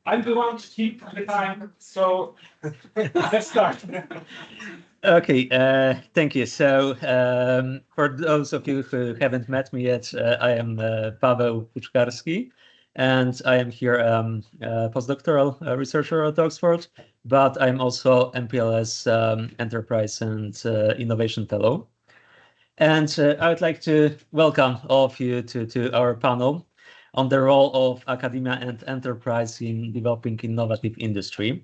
I'm the one to keep the time, so let's start. Okay, thank you. So for those of you who haven't met me yet, I am Paweł Puczkarski, and I am here a postdoctoral researcher at Oxford, but I'm also MPLS Enterprise and Innovation Fellow. And I would like to welcome all of you to our panel on the role of academia and enterprise in developing innovative industry.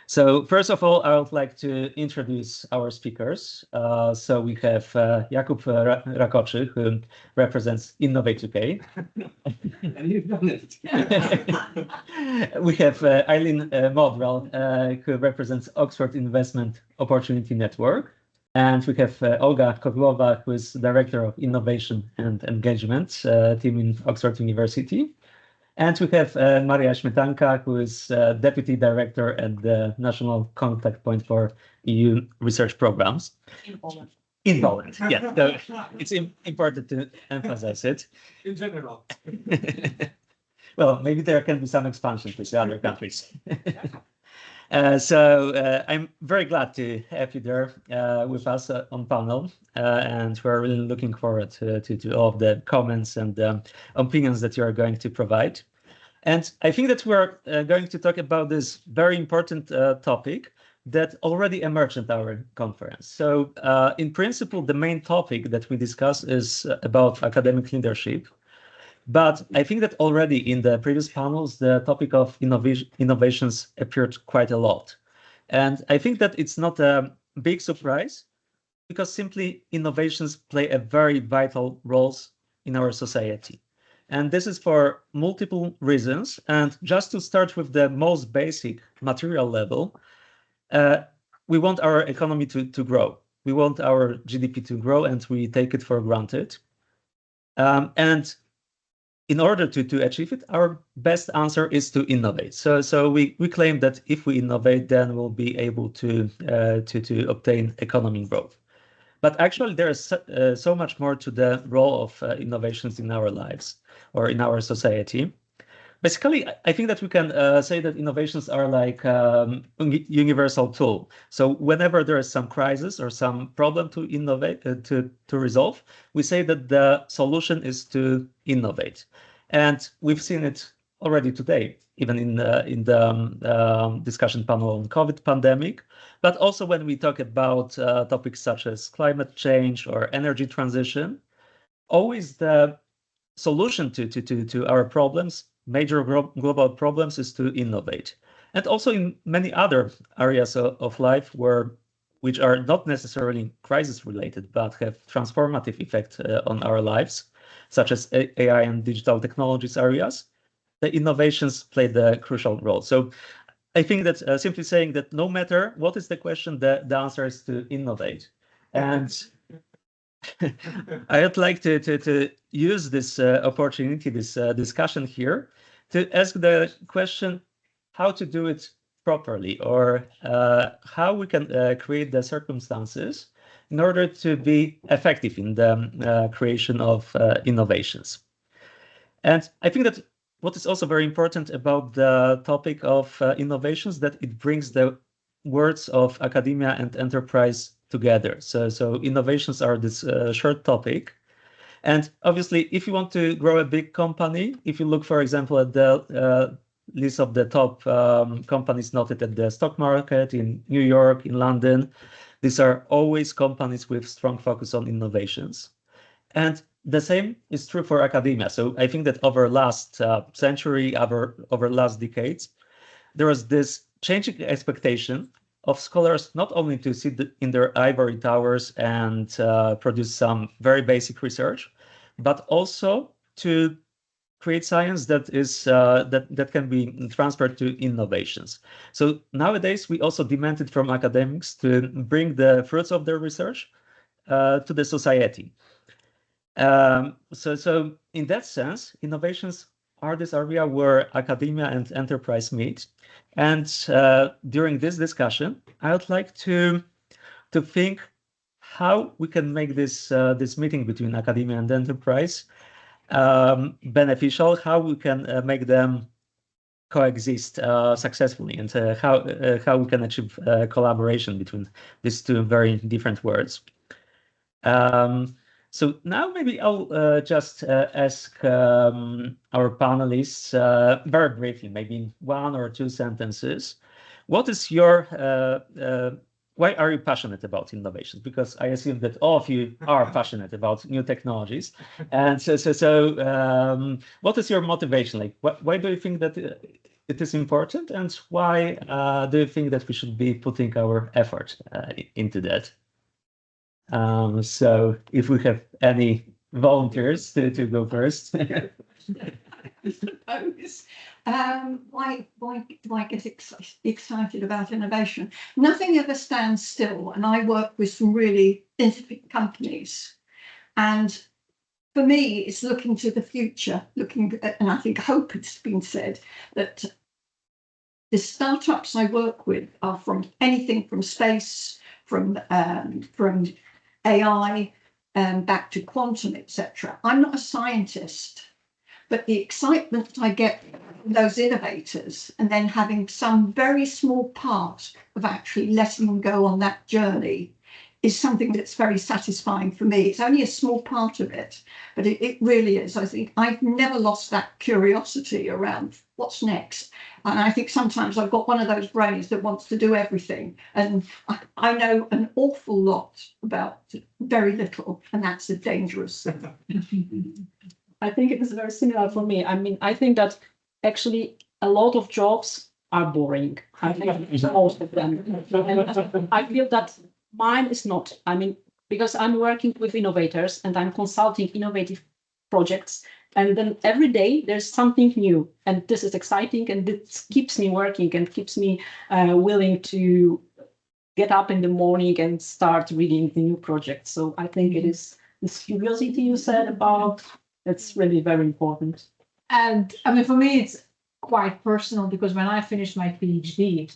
So first of all, I would like to introduce our speakers. So we have Jakub Rakoczy, who represents Innovate UK. And you've done it. We have Eileen Modral, who represents Oxford Investment Opportunity Network. And we have Olga Kozlowa, who is Director of Innovation and Engagement team in Oxford University. And we have Maria Śmietanka, who is Deputy Director at the National Contact Point for EU Research Programs. In Poland. In Poland, yeah. So it's important to emphasize it. In general. Well, maybe there can be some expansion to other countries. I'm very glad to have you there with us on panel, and we're really looking forward to all of the comments and opinions that you are going to provide. And I think that we're going to talk about this very important topic that already emerged at our conference. So in principle, the main topic that we discuss is about academic leadership. But I think that already in the previous panels, the topic of innovations appeared quite a lot. And I think that it's not a big surprise because simply innovations play a very vital roles in our society. And this is for multiple reasons. And just to start with the most basic material level, we want our economy to grow. We want our GDP to grow, and we take it for granted. And in order to achieve it, our best answer is to innovate. So we claim that if we innovate, then we'll be able to obtain economic growth. But actually, there is so much more to the role of innovations in our lives or in our society. Basically, I think that we can say that innovations are like a universal tool. So whenever there is some crisis or some problem to innovate, to resolve, we say that the solution is to innovate. And we've seen it already today, even in the discussion panel on COVID pandemic, but also when we talk about topics such as climate change or energy transition, always the solution to our problems, major global problems, is to innovate. And also in many other areas of life which are not necessarily crisis related, but have transformative effect on our lives, such as AI and digital technologies areas, the innovations play the crucial role. So I think that simply saying that no matter what is the question, the answer is to innovate. And I would like to use this opportunity, this discussion here, to ask the question how to do it properly, or how we can create the circumstances in order to be effective in the creation of innovations. And I think that what is also very important about the topic of innovations, that it brings the words of academia and enterprise together. So innovations are this short topic. And obviously, if you want to grow a big company, if you look, for example, at the list of the top companies noted at the stock market in New York, in London, these are always companies with strong focus on innovations. And the same is true for academia. So I think that over last century, over last decades, there was this changing expectation of scholars not only to sit in their ivory towers and produce some very basic research, but also to create science that is that can be transferred to innovations. So nowadays, we also demanded from academics to bring the fruits of their research to the society. So in that sense, innovations are this area where academia and enterprise meet. And during this discussion, I would like to think how we can make this meeting between academia and enterprise beneficial, how we can make them coexist successfully, and how we can achieve collaboration between these two very different worlds. So now maybe I'll just ask our panelists very briefly, maybe in 1 or 2 sentences, what is your why are you passionate about innovations? Because I assume that all of you are passionate about new technologies. And so what is your motivation? Like, why do you think that it is important? And why do you think that we should be putting our effort into that? So if we have any volunteers to go first. Why do I get excited about innovation? Nothing ever stands still, and I work with some really interesting companies. And for me, it's looking to the future, and I think hope has been said, that the startups I work with are from anything from space, from AI, back to quantum, etc. I'm not a scientist, but the excitement that I get from those innovators and then having some very small part of actually letting them go on that journey is something that's very satisfying for me. It's only a small part of it, but it really is. I think I've never lost that curiosity around what's next. And I think sometimes I've got one of those brains that wants to do everything. And I know an awful lot about very little, and that's a dangerous thing. I think it is very similar for me. I mean, I think that actually a lot of jobs are boring. I think most of them. And I feel that mine is not. I mean, because I'm working with innovators and I'm consulting innovative projects, and then every day there's something new, and this is exciting, and this keeps me working and keeps me willing to get up in the morning and start reading the new projects. So I think it is this curiosity you said about. It's really very important. And I mean, for me, it's quite personal because when I finished my PhD,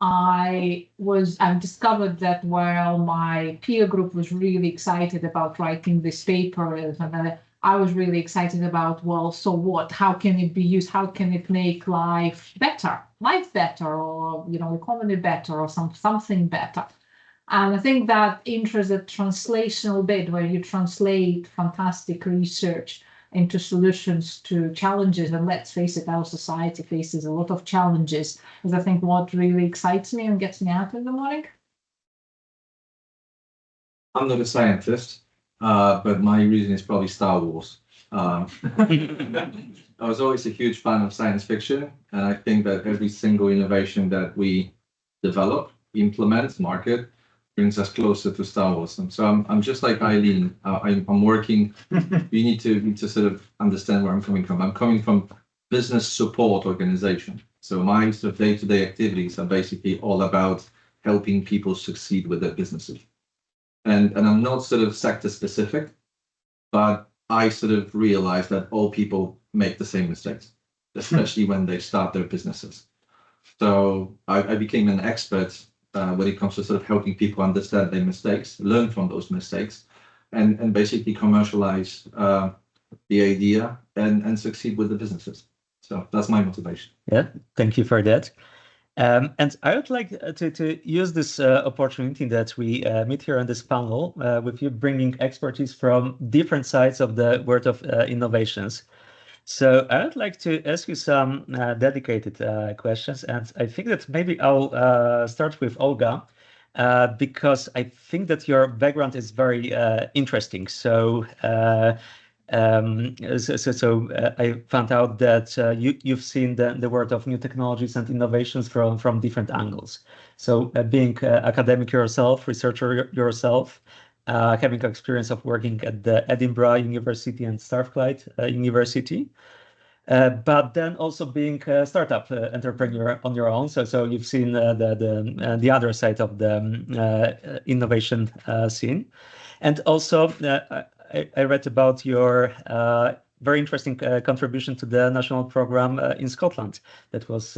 I've discovered that while my peer group was really excited about writing this paper, and I was really excited about, well, so what? How can it be used? How can it make life better, or economy better, or something better? And I think that interest, that translational bit where you translate fantastic research into solutions to challenges, and let's face it, our society faces a lot of challenges, is I think what really excites me and gets me out in the morning. I'm not a scientist, but my reason is probably Star Wars. I was always a huge fan of science fiction, and I think that every single innovation that we develop, implement, market, brings us closer to Star Wars. And so I'm just like Eileen. I'm working. You need to sort of understand where I'm coming from. I'm coming from business support organization. So my sort of day-to-day activities are basically all about helping people succeed with their businesses. And I'm not sort of sector specific, but I sort of realize that all people make the same mistakes, especially when they start their businesses. So I became an expert when it comes to sort of helping people understand their mistakes, learn from those mistakes, and basically commercialize the idea and succeed with the businesses. So that's my motivation. Yeah, thank you for that. And I would like to use this opportunity that we meet here on this panel with you, bringing expertise from different sides of the world of innovations. So I would like to ask you some dedicated questions, and I think that maybe I'll start with Olga, because I think that your background is very interesting. So I found out that you've seen the world of new technologies and innovations from different angles. So being academic yourself, researcher yourself, having experience of working at the Edinburgh University and Strathclyde University, but then also being a startup entrepreneur on your own. So you've seen the other side of the innovation scene, and also I read about your very interesting contribution to the national program in Scotland that was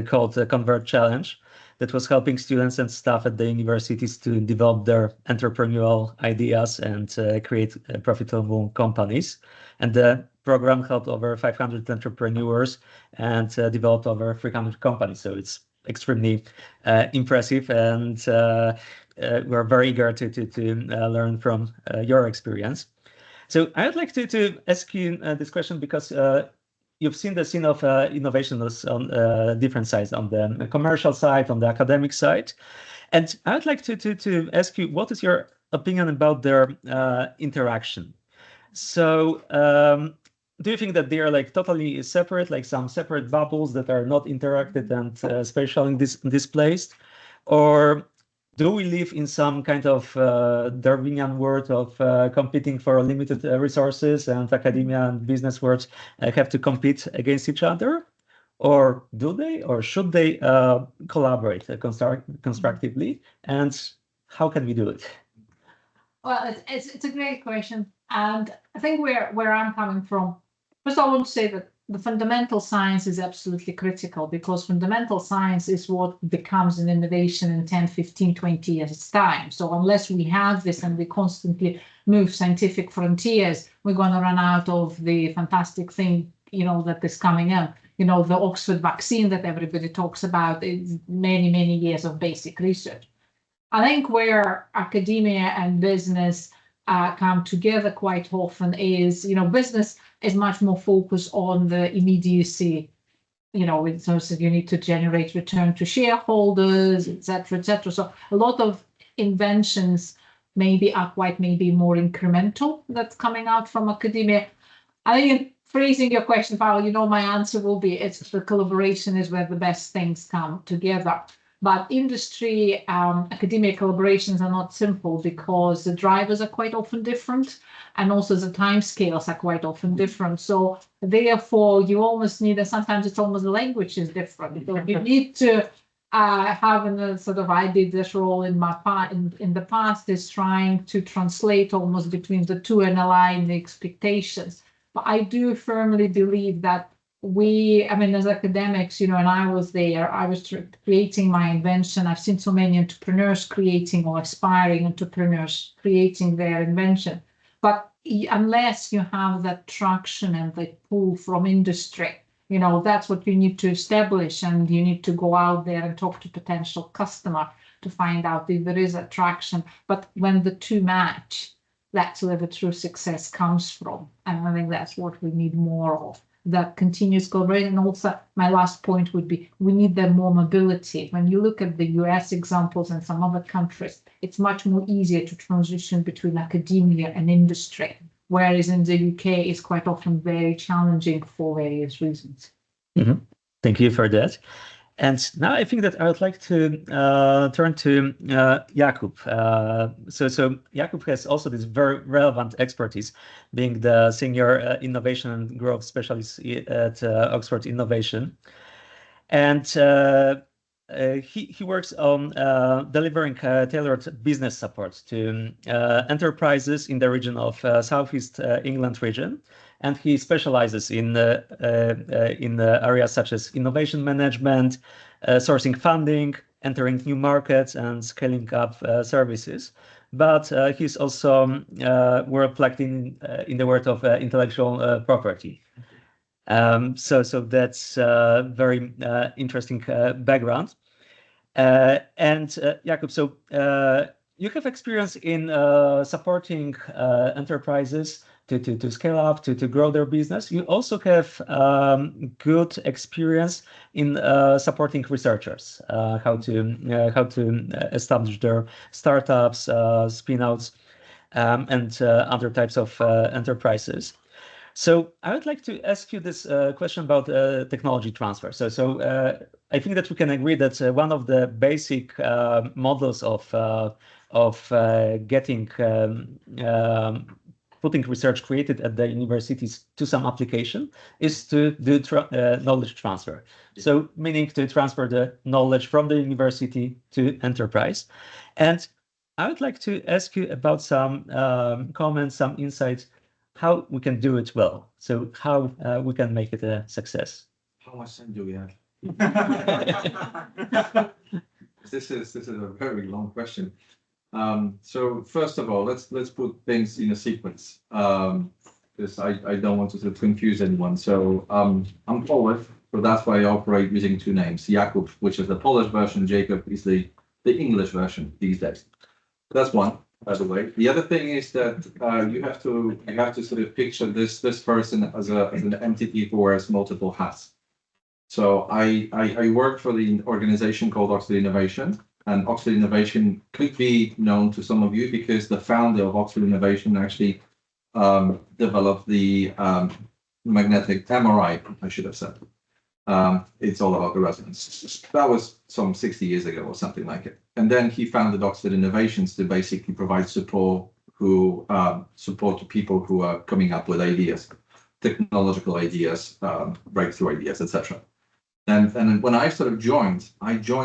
called the Convert Challenge, that was helping students and staff at the universities to develop their entrepreneurial ideas and create profitable companies. And the program helped over 500 entrepreneurs and developed over 300 companies. So it's extremely impressive, and we're very eager to learn from your experience. So I would like to ask you this question because you've seen the scene of innovation on different sides, on the commercial side, on the academic side. And I would like to ask you, what is your opinion about their interaction? So do you think that they are like totally separate, like some separate bubbles that are not interacted and spatially displaced? Or do we live in some kind of Darwinian world of competing for limited resources, and academia and business worlds have to compete against each other? Or do they, or should they collaborate constructively? And how can we do it? Well, it's a great question, and I think where I'm coming from, first I want to say that the fundamental science is absolutely critical, because fundamental science is what becomes an innovation in 10, 15, 20 years time. So unless we have this and we constantly move scientific frontiers, we're going to run out of the fantastic thing, that is coming in. The Oxford vaccine that everybody talks about is many, many years of basic research. I think where academia and business come together quite often is, business is much more focused on the immediacy, in terms of you need to generate return to shareholders, et cetera, So a lot of inventions are quite more incremental that's coming out from academia. I think phrasing your question, Paolo, my answer will be it's the collaboration is where the best things come together. But industry, academia collaborations are not simple because the drivers are quite often different, and also the timescales are quite often different. So therefore, you almost need, sometimes it's almost the language is different. So you need to have a sort of, I did this role in the past, is trying to translate almost between the two and align the expectations. But I do firmly believe that as academics, and I was there, I was creating my invention. I've seen so many entrepreneurs creating, or aspiring entrepreneurs creating their invention. But unless you have that traction and the pull from industry, that's what you need to establish, and you need to go out there and talk to potential customer to find out if there is attraction. But when the two match, that's where the true success comes from. And I think that's what we need more of. That continuous collaboration. And also, my last point would be, we need that more mobility. When you look at the US examples and some other countries, it's much more easier to transition between academia and industry, whereas in the UK, it's quite often very challenging for various reasons. Mm-hmm. Thank you for that. And now I think that I would like to turn to Jakub. So Jakub has also this very relevant expertise, being the senior innovation and growth specialist at Oxford Innovation. And he works on delivering tailored business support to enterprises in the region of Southeast England region. And he specializes in areas such as innovation management, sourcing funding, entering new markets, and scaling up services. But he's also well plugged in the world of intellectual property. So that's a very interesting background. And Jakub, so you have experience in supporting enterprises to scale up, to grow their business. You also have good experience in supporting researchers, how to establish their startups, spin-outs, and other types of enterprises. So I would like to ask you this question about technology transfer. So I think that we can agree that one of the basic models of getting putting research created at the universities to some application is to do knowledge transfer. So meaning to transfer the knowledge from the university to enterprise. And I would like to ask you about some comments, some insights, how we can do it well. So how we can make it a success. How much time do we have? This is a very long question. So first of all, let's put things in a sequence. because I don't want to sort of confuse anyone. So I'm Polish, so that's why I operate using two names. Jakub, which is the Polish version, Jacob is the English version these days. That's one, by the way. The other thing is that you have to sort of picture this person as an entity who wears multiple hats. So I work for the organization called Oxford Innovation, and Oxford Innovation could be known to some of you because the founder of Oxford Innovation actually developed the magnetic MRI, I should have said. It's all about the resonance. That was some 60 years ago or something like it. And then he founded Oxford Innovations to basically provide support to people who are coming up with ideas, technological ideas, breakthrough ideas, etc. And when I sort of joined,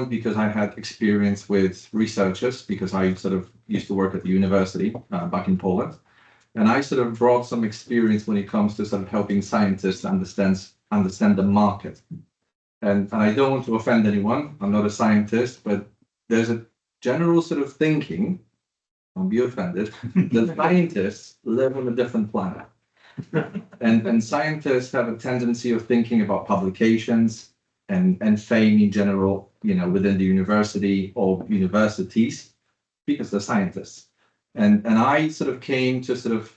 because I had experience with researchers, because I sort of used to work at the university back in Poland. And I sort of brought some experience when it comes to sort of helping scientists understand the market. And I don't want to offend anyone, I'm not a scientist, but there's a general sort of thinking, don't be offended, that scientists live on a different planet. And scientists have a tendency of thinking about publications and fame in general, you know, within the university or universities, because they're scientists. And I sort of came to sort of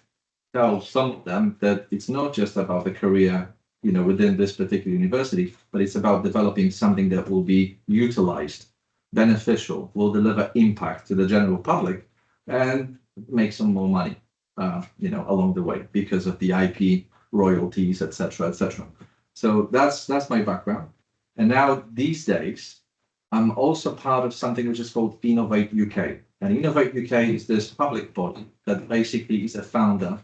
tell some of them that it's not just about the career, you know, within this particular university, but it's about developing something that will be utilized, beneficial, will deliver impact to the general public, and make some more money, you know, along the way because of the IP royalties, etc., etc. So that's my background. And now these days, I'm also part of something which is called Innovate UK. And Innovate UK is this public body that basically is a founder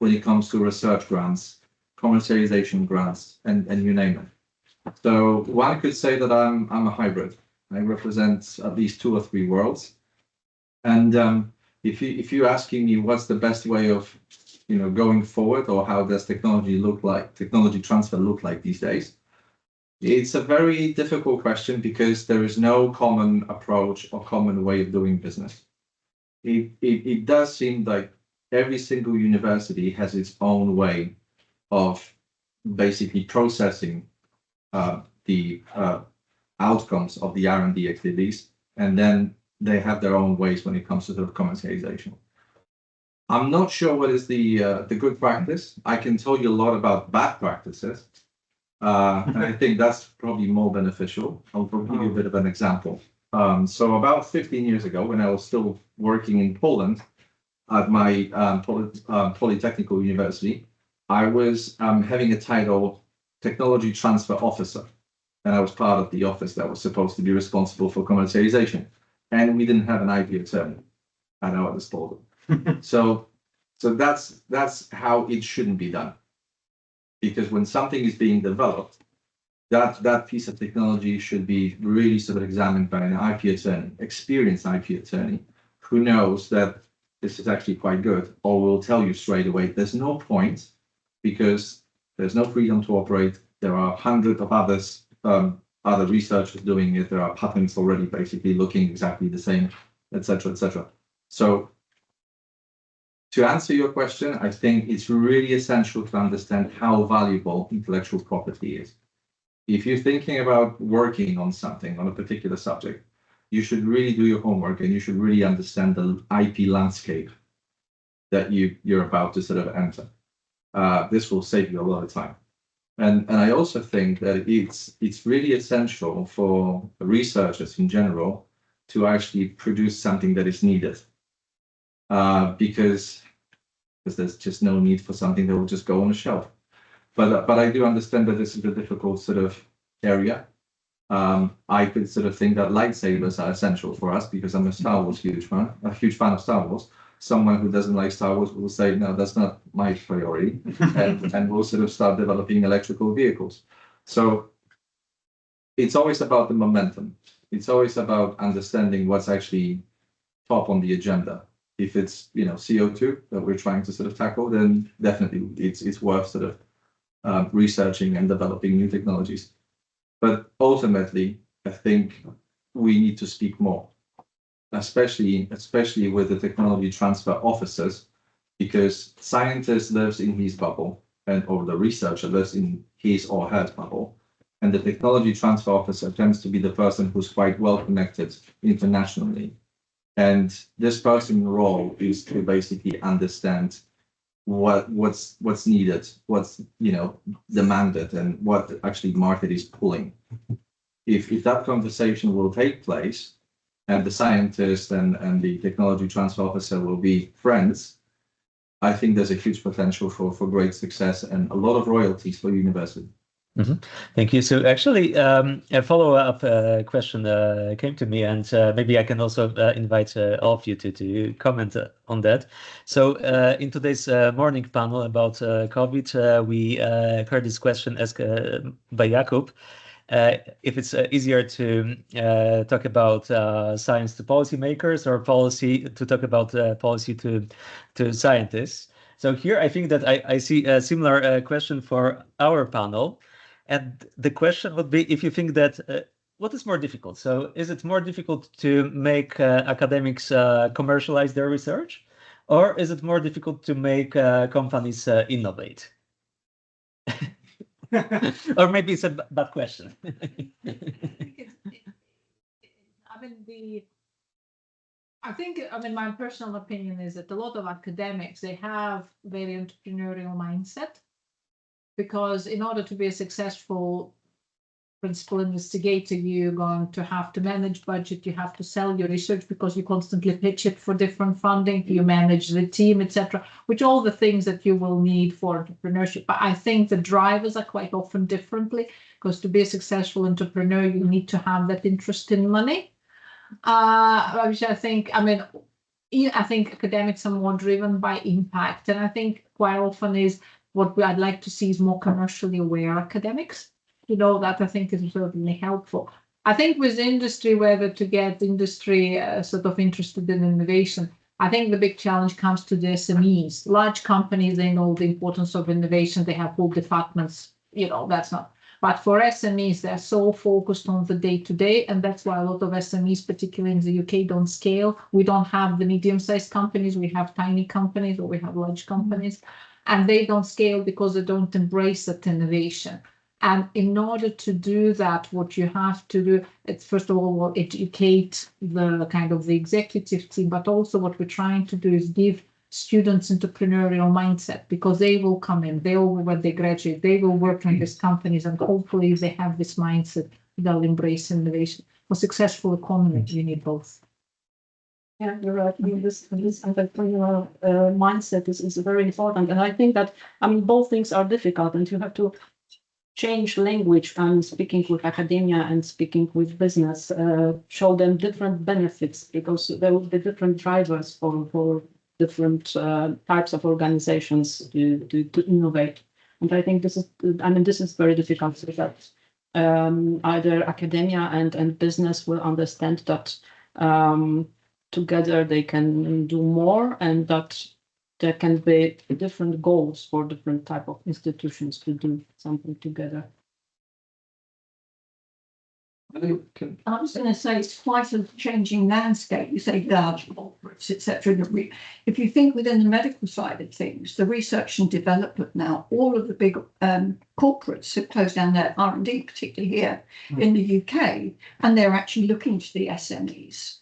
when it comes to research grants, commercialization grants, and you name it. So one could say that I'm a hybrid. I represent at least 2 or 3 worlds. And if you're asking me what's the best way of, you know, going forward, or how does technology transfer look like these days? It's a very difficult question because there is no common approach or common way of doing business. It does seem like every single university has its own way of basically processing the outcomes of the R&D activities, and then they have their own ways when it comes to sort of commercialization. I'm not sure what is the good practice. I can tell you a lot about bad practices. And I think that's probably more beneficial. I'll give you a bit of an example. So about 15 years ago, when I was still working in Poland at my Polytechnical University, I was having a title Technology Transfer Officer. And I was part of the office that was supposed to be responsible for commercialization. And we didn't have an IP attorney at our disposal. So that's how it shouldn't be done. Because when something is being developed, that piece of technology should be really sort of examined by an IP attorney, experienced IP attorney, who knows that this is actually quite good, or will tell you straight away, there's no point, because there's no freedom to operate. There are hundreds of other researchers doing it. There are patents already basically looking exactly the same, etc., etc. So to answer your question, I think it's really essential to understand how valuable intellectual property is. If you're thinking about working on something, on a particular subject, you should really do your homework and you should really understand the IP landscape that you're about to sort of enter. This will save you a lot of time. And I also think that it's really essential for researchers in general to actually produce something that is needed. Because there's just no need for something that will just go on a shelf. But I do understand that this is a difficult sort of area. I could sort of think that lightsabers are essential for us because I'm a Star Wars huge fan of Star Wars. Someone who doesn't like Star Wars will say, no, that's not my priority, and we'll sort of start developing electrical vehicles. So it's always about the momentum. It's always about understanding what's actually top on the agenda. If it's, you know, CO2 that we're trying to sort of tackle, then definitely it's worth sort of researching and developing new technologies. But ultimately, I think we need to speak more, especially with the technology transfer officers, because scientist lives in his bubble, or the researcher lives in his or her bubble. And the technology transfer officer tends to be the person who's quite well connected internationally. And this person's role is to basically understand what's needed, what's demanded, and what actually market is pulling. If that conversation will take place, and the scientist and the technology transfer officer will be friends, I think there's a huge potential for great success and a lot of royalties for university. Thank you. So actually, a follow-up question came to me, and maybe I can also invite all of you to comment on that. So in today's morning panel about COVID, we heard this question asked by Jakub. If it's easier to talk about science to policymakers or policy to talk about policy to scientists. So here I think that I see a similar question for our panel. And the question would be if you think that what is more difficult? So is it more difficult to make academics commercialize their research, or is it more difficult to make companies innovate? Or maybe it's a bad question. I mean, my personal opinion is that a lot of academics, they have very entrepreneurial mindset, because in order to be a successful principal investigator, you're going to have to manage budget, you have to sell your research because you constantly pitch it for different funding, you manage the team, etc., which all the things that you will need for entrepreneurship. But I think the drivers are quite often differently, because to be a successful entrepreneur, you need to have that interest in money. Which I think academics are more driven by impact, and I think quite often is what I'd like to see is more commercially aware academics. That I think is certainly helpful. I think with industry, whether to get industry sort of interested in innovation, I think the big challenge comes to the SMEs. Large companies, they know the importance of innovation. They have whole departments, that's not. But for SMEs, they're so focused on the day-to-day, and that's why a lot of SMEs, particularly in the UK, don't scale. We don't have the medium-sized companies. We have tiny companies, or we have large companies, and they don't scale because they don't embrace that innovation. And in order to do that, what you have to do, it's first of all, educate the kind of the executive team, but also what we're trying to do is give students entrepreneurial mindset, because they will come in, when they graduate, they will work in these companies, and hopefully if they have this mindset, they'll embrace innovation. For successful economy, you need both. Yeah, you're right. This entrepreneurial mindset is very important. And I think that, both things are difficult, and you have to change language and speaking with academia and speaking with business, show them different benefits, because there will be different drivers for different types of organizations to innovate. And I think this is very difficult, so that either academia and business will understand that together they can do more, and that there can be different goals for different type of institutions to do something together. I was going to say it's quite a changing landscape. You say large corporates, etc. If you think within the medical side of things, the research and development now, all of the big corporates have closed down their R&D, particularly here in the UK, and they're actually looking to the SMEs.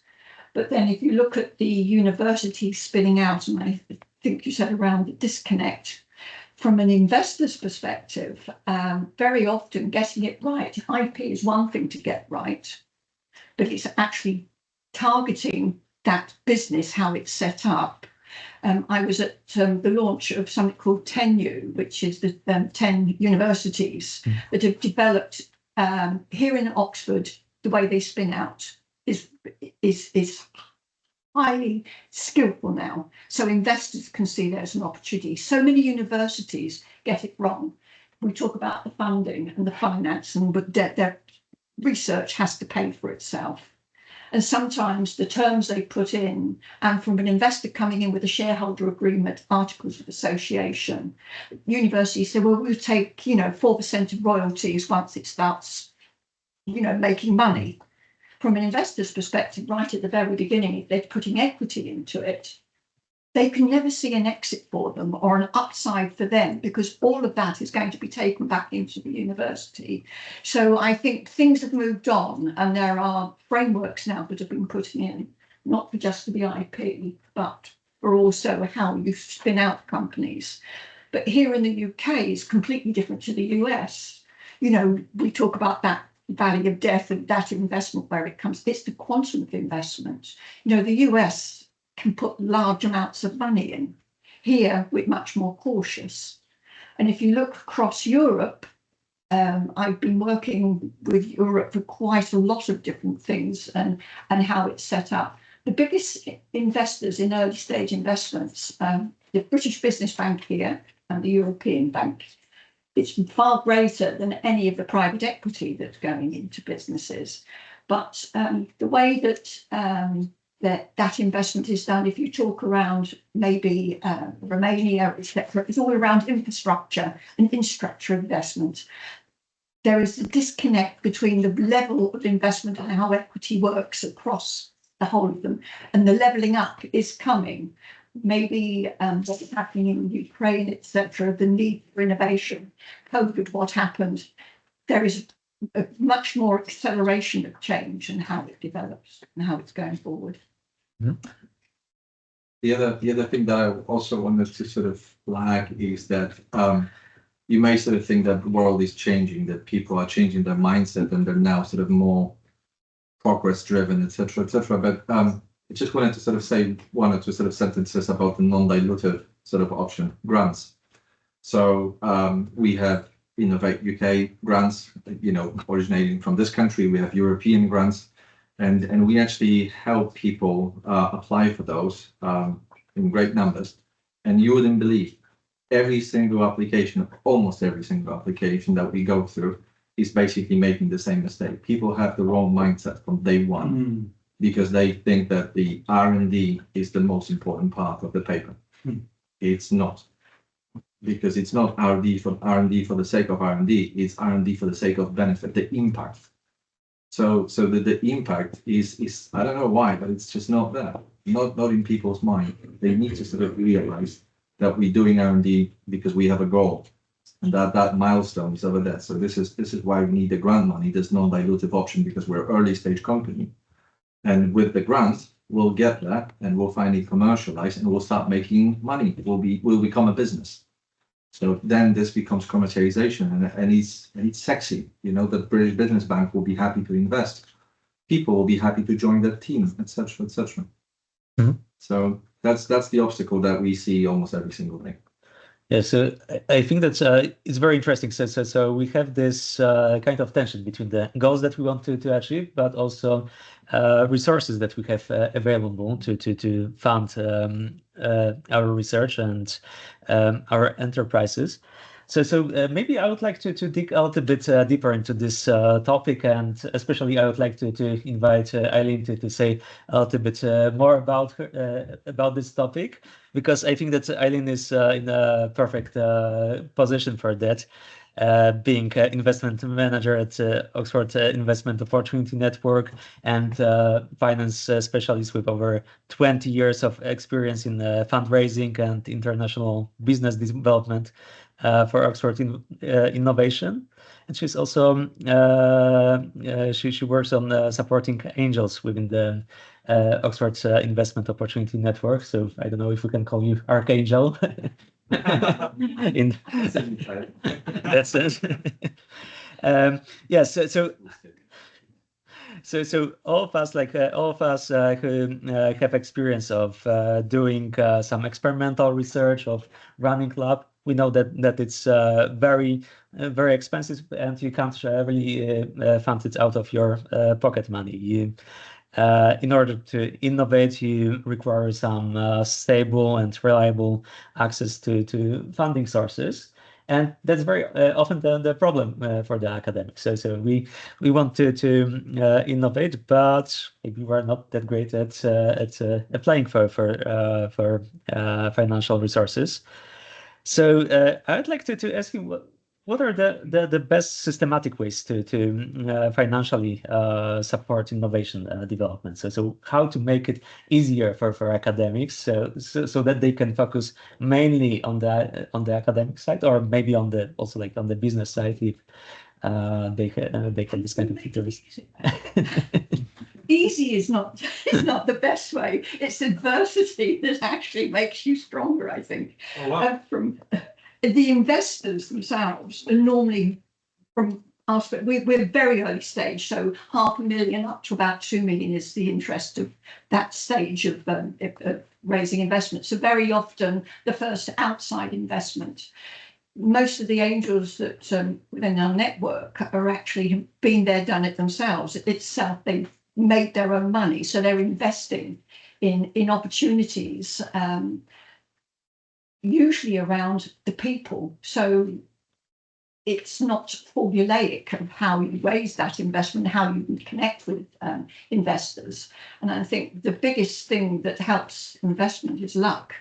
But then if you look at the universities spinning out, and I think you said around the disconnect, from an investor's perspective, very often getting it right. IP is one thing to get right, but it's actually targeting that business, how it's set up. I was at the launch of something called 10U, which is the 10 universities that have developed here in Oxford. The way they spin out is highly skillful now, so investors can see there's an opportunity. So many universities get it wrong. We talk about the funding and the finance, but their research has to pay for itself. And sometimes the terms they put in, and from an investor coming in with a shareholder agreement, articles of association, universities say, well, we'll take 4% of royalties once it starts making money. From an investor's perspective, right at the very beginning, if they're putting equity into it, they can never see an exit for them or an upside for them, because all of that is going to be taken back into the university. So I think things have moved on, and there are frameworks now that have been put in, not for just the IP, but for also how you spin out companies. But here in the UK is completely different to the US. You know, we talk about that valley of death and that investment where it comes. It's the quantum of investment. You know, the US can put large amounts of money in. Here, we're much more cautious. And if you look across Europe, I've been working with Europe for quite a lot of different things and how it's set up. The biggest investors in early stage investments, the British Business Bank here and the European Bank, it's far greater than any of the private equity that's going into businesses. But the way that that investment is done, if you talk around maybe Romania, etc., it's all around infrastructure and infrastructure investment. There is a disconnect between the level of investment and how equity works across the whole of them, and the levelling up is coming. Maybe what's happening in Ukraine, etc., the need for innovation, COVID, what happened, there is a much more acceleration of change and how it develops and how it's going forward. Mm-hmm. The other thing that I also wanted to sort of flag is that you may sort of think that the world is changing, that people are changing their mindset and they're now sort of more progress driven, etc., etc. But I just wanted to sort of say one or two sort of sentences about the non-dilutive sort of option, grants. So we have Innovate UK grants, you know, originating from this country. We have European grants, and we actually help people apply for those in great numbers. And you wouldn't believe, every single application, almost every single application that we go through is basically making the same mistake. People have the wrong mindset from day one because they think that the R&D is the most important part of the paper. It's not, because it's not R&D for the sake of R&D. It's R&D for the sake of benefit, the impact. So the impact is I don't know why, but it's just not there, not in people's mind. They need to sort of realize that we're doing R&D because we have a goal, and that milestone is over there. So this is why we need the grant money, this non-dilutive option, because we're an early stage company, and with the grant we'll get there and we'll finally commercialize and we'll start making money. We'll become a business. So then this becomes commercialization, and it's sexy. You know, the British Business Bank will be happy to invest. People will be happy to join that team, etc., etc. Mm-hmm. So that's the obstacle that we see almost every single day. Yeah, so I think that it's very interesting. So we have this kind of tension between the goals that we want to achieve, but also resources that we have available to fund our research and our enterprises. So maybe I would like to dig a little bit deeper into this topic, and especially I would like to invite Eileen to say a little bit more about this topic, because I think that Eileen is in a perfect position for that, being investment manager at Oxford Investment Opportunity Network and finance specialist with over 20 years of experience in fundraising and international business development for Oxford Innovation. And she's also she works on supporting angels within the Oxford Investment Opportunity Network. So I don't know if we can call you Archangel. In that sense. Yes. So all of us, who have experience of doing some experimental research, of running lab, we know that it's very expensive, and you can't really fund it out of your pocket money. In order to innovate, you require some stable and reliable access to funding sources. And that's very often the problem for the academics. So we want to innovate, but maybe we're not that great at applying for financial resources. So I'd like to ask you, what are the best systematic ways to financially support innovation development? So how to make it easier for academics so that they can focus mainly on the academic side, or maybe on the also like on the business side if they can this kind of features. Easy is not the best way. It's adversity that actually makes you stronger, I think. Oh, wow. From the investors themselves are normally from us, but we're very early stage, so $500,000 up to about 2 million is the interest of that stage of raising investment. So very often the first outside investment. Most of the angels that within our network are actually been there, done it themselves. Itself, they've made their own money, so they're investing in opportunities. Usually around the people. So it's not formulaic of how you raise that investment, how you connect with investors. And I think the biggest thing that helps investment is luck.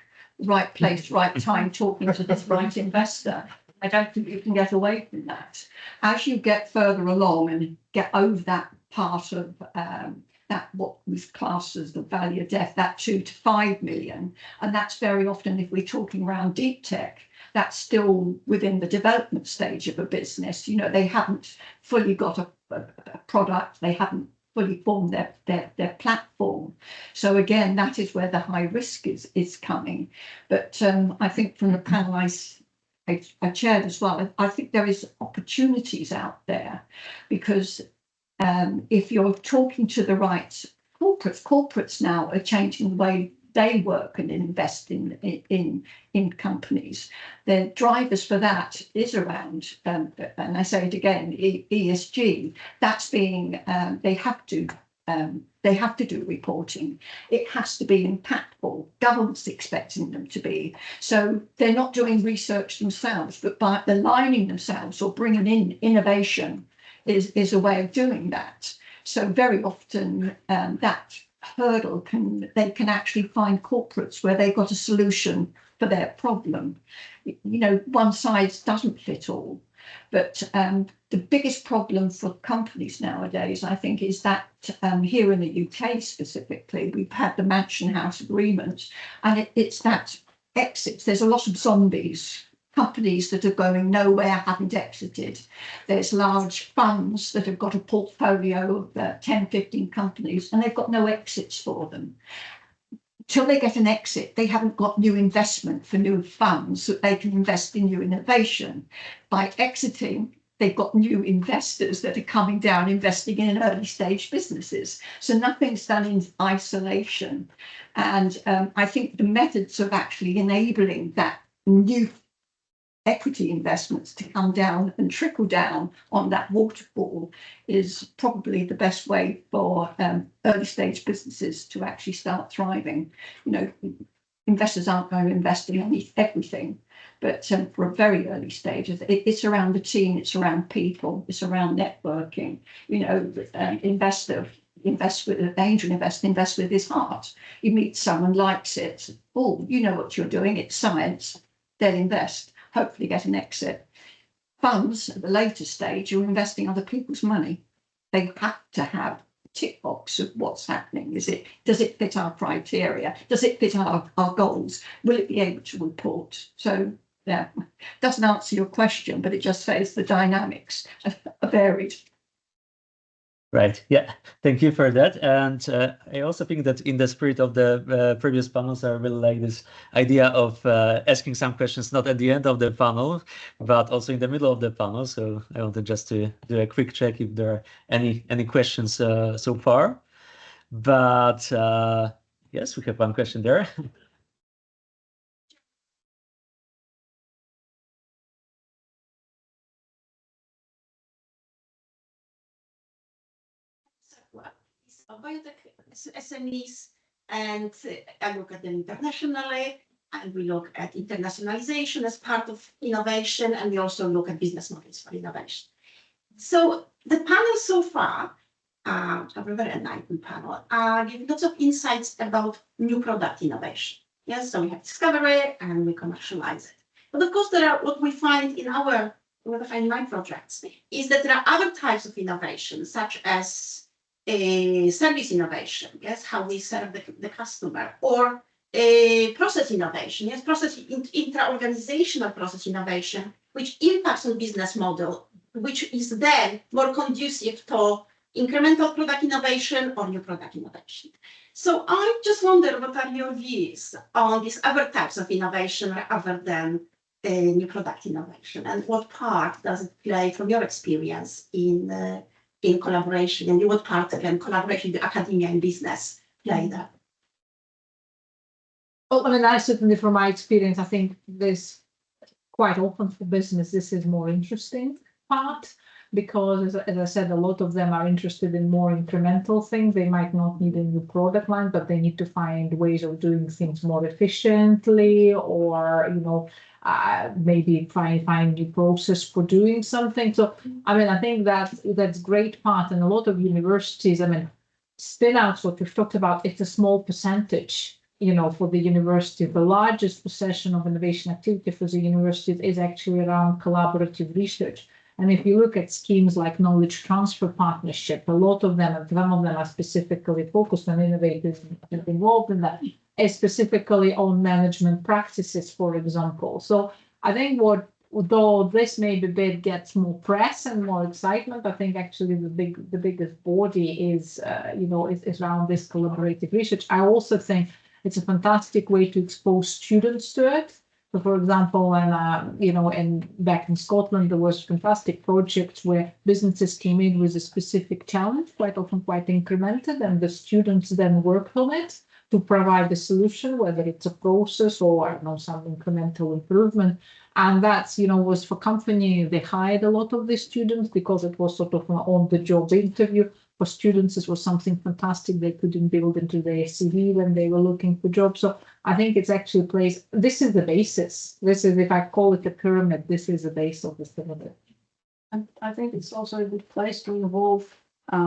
Right place, right time, talking to this right investor. I don't think you can get away from that. As you get further along and get over that part of that what was classed as the value of death, that 2 to 5 million, and that's very often, if we're talking around deep tech, that's still within the development stage of a business. You know, they haven't fully got a product, they haven't fully formed their platform. So again, that is where the high risk is coming. But I think from the panel I chaired as well, I think there is opportunities out there, because if you're talking to the right corporates now are changing the way they work and invest in companies. The drivers for that is around, and I say it again, ESG. That's being they have to do reporting. It has to be impactful. Government's expecting them to be. So they're not doing research themselves, but by aligning themselves or bringing in innovation is a way of doing that. So very often that hurdle they can actually find corporates where they've got a solution for their problem. You know, one size doesn't fit all. But the biggest problem for companies nowadays, I think, is that here in the UK specifically, we've had the Mansion House Agreement, and it's that exits. There's a lot of zombies. Companies that are going nowhere haven't exited. There's large funds that have got a portfolio of 10, 15 companies, and they've got no exits for them. Till they get an exit, they haven't got new investment for new funds that they can invest in new innovation. By exiting, they've got new investors that are coming down, investing in early stage businesses. So nothing's done in isolation. And I think the methods of actually enabling that new equity investments to come down and trickle down on that waterfall is probably the best way for early stage businesses to actually start thriving. You know, investors aren't going to invest in everything, but for a very early stage, it's around the team, it's around people, it's around networking. You know, invest with angel invest with his heart. You meet someone likes it. Oh, you know what you're doing. It's science. They'll invest. Hopefully get an exit. Funds at the later stage, you're investing other people's money. They have to have a tick box of what's happening. Does it fit our criteria? Does it fit our goals? Will it be able to report? So yeah, doesn't answer your question, but it just says the dynamics are varied. Right. Yeah. Thank you for that. And I also think that in the spirit of the previous panels, I really like this idea of asking some questions not at the end of the panel, but also in the middle of the panel. So I wanted just to do a quick check if there are any questions so far. But yes, we have one question there. Biotech SMEs, and I look at them internationally, and we look at internationalization as part of innovation, and we also look at business models for innovation. So the panel so far, a very enlightening panel, giving lots of insights about new product innovation. Yes, so we have discovery and we commercialize it. But of course, there are what we find in our what I find in my projects is that there are other types of innovation, such as a service innovation, yes, how we serve the customer, or a process innovation, yes, intra-organizational process innovation, which impacts on business model, which is then more conducive to incremental product innovation or new product innovation. So I just wonder, what are your views on these other types of innovation other than new product innovation, and what part does it play from your experience in collaboration, and what part can collaboration with academia and business play there? Well, I mean, I certainly, from my experience, I think this quite often for business, this is more interesting part, because as I said, a lot of them are interested in more incremental things. They might not need a new product line, but they need to find ways of doing things more efficiently, or, you know, maybe find new process for doing something. So, I mean, I think that's great part. And a lot of universities, I mean, spin outs, what we've talked about, it's a small percentage, you know, for the university. The largest portion of innovation activity for the universities is actually around collaborative research. And if you look at schemes like knowledge transfer partnership, a lot of them, and some of them are specifically focused on innovators involved in that, is specifically on management practices, for example. So I think though this maybe bit gets more press and more excitement, I think actually the biggest body is around this collaborative research. I also think it's a fantastic way to expose students to it. So, for example, back in Scotland, there was fantastic projects where businesses came in with a specific challenge, quite often quite incremented, and the students then worked on it to provide the solution, whether it's a process or, I don't know, some incremental improvement. And that's, was for company, they hired a lot of the students because it was sort of an on-the-job interview. For students, this was something fantastic they couldn't build into their CV when they were looking for jobs. So I think it's actually this is the basis. This is, if I call it a pyramid, this is the base of the pyramid. And I think it's also a good place to involve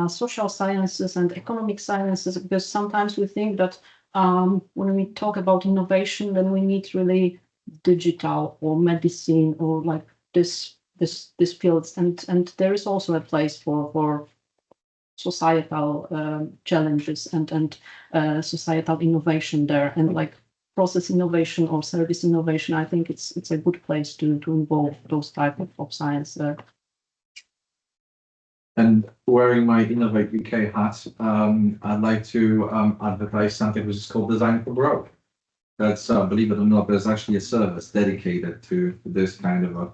social sciences and economic sciences, because sometimes we think that when we talk about innovation, then we need really digital or medicine or like this fields, and there is also a place for societal challenges and societal innovation there, and like process innovation or service innovation. I think it's a good place to involve those type of science there. And wearing my Innovate UK hat, I'd like to advertise something which is called Design for Growth. That's, believe it or not, there's actually a service dedicated to this kind of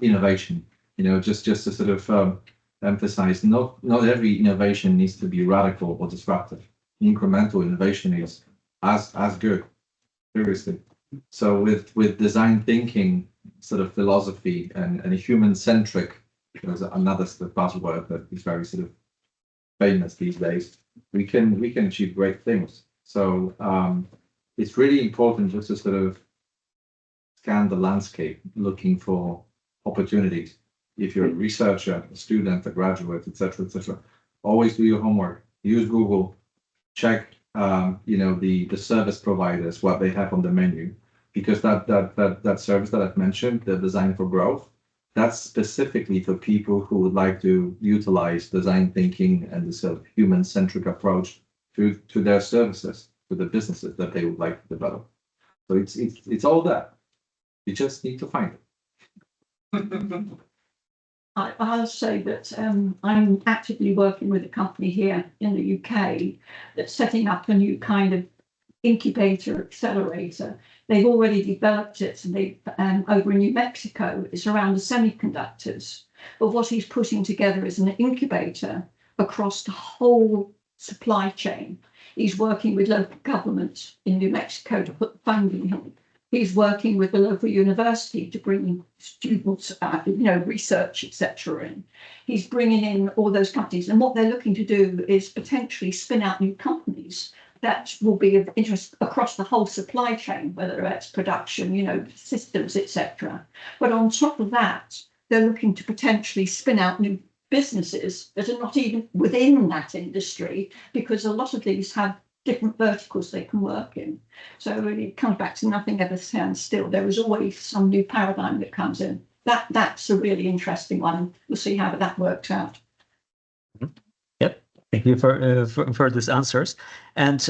innovation. Just to sort of emphasize, not every innovation needs to be radical or disruptive. Incremental innovation is as good, seriously. So with design thinking sort of philosophy and a human-centric, there's another sort of buzzword that is very sort of famous these days, we can achieve great things. So it's really important just to sort of scan the landscape, looking for opportunities. If you're a researcher, a student, a graduate, etc., always do your homework. Use Google, check the service providers, what they have on the menu, because that service that I've mentioned, the Design for Growth, that's specifically for people who would like to utilize design thinking and the sort of human-centric approach to their services, to the businesses that they would like to develop. So it's all there. You just need to find it. I'll say that I'm actively working with a company here in the UK that's setting up a new kind of incubator accelerator. They've already developed it, and they over in New Mexico. It's around the semiconductors. But what he's putting together is an incubator across the whole supply chain. He's working with local government in New Mexico to put funding in. He's working with the local university to bring in students, research, etc. in. He's bringing in all those companies, and what they're looking to do is potentially spin out new companies that will be of interest across the whole supply chain, whether that's production, systems, etc. But on top of that, they're looking to potentially spin out new businesses that are not even within that industry, because a lot of these have different verticals they can work in. So it comes back to nothing ever stands still. There is always some new paradigm that comes in. that's a really interesting one. We'll see how that worked out. Yep. Thank you for these answers. And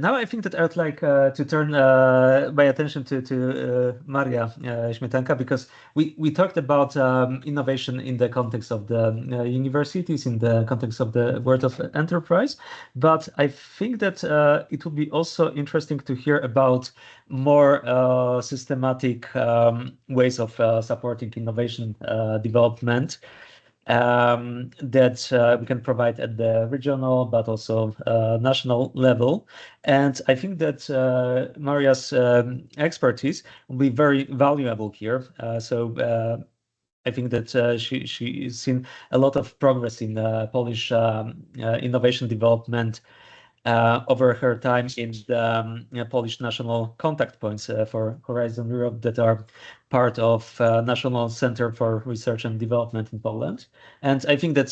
now I think that I would like to turn my attention to Maria Śmietanka, because we talked about innovation in the context of the universities, in the context of the world of enterprise. But I think that it would be also interesting to hear about more systematic ways of supporting innovation development that we can provide at the regional but also national level. And I think that Maria's expertise will be very valuable here. I think that she's seen a lot of progress in Polish innovation development over her time in the Polish national contact points for Horizon Europe that are part of National Center for Research and Development in Poland. And I think that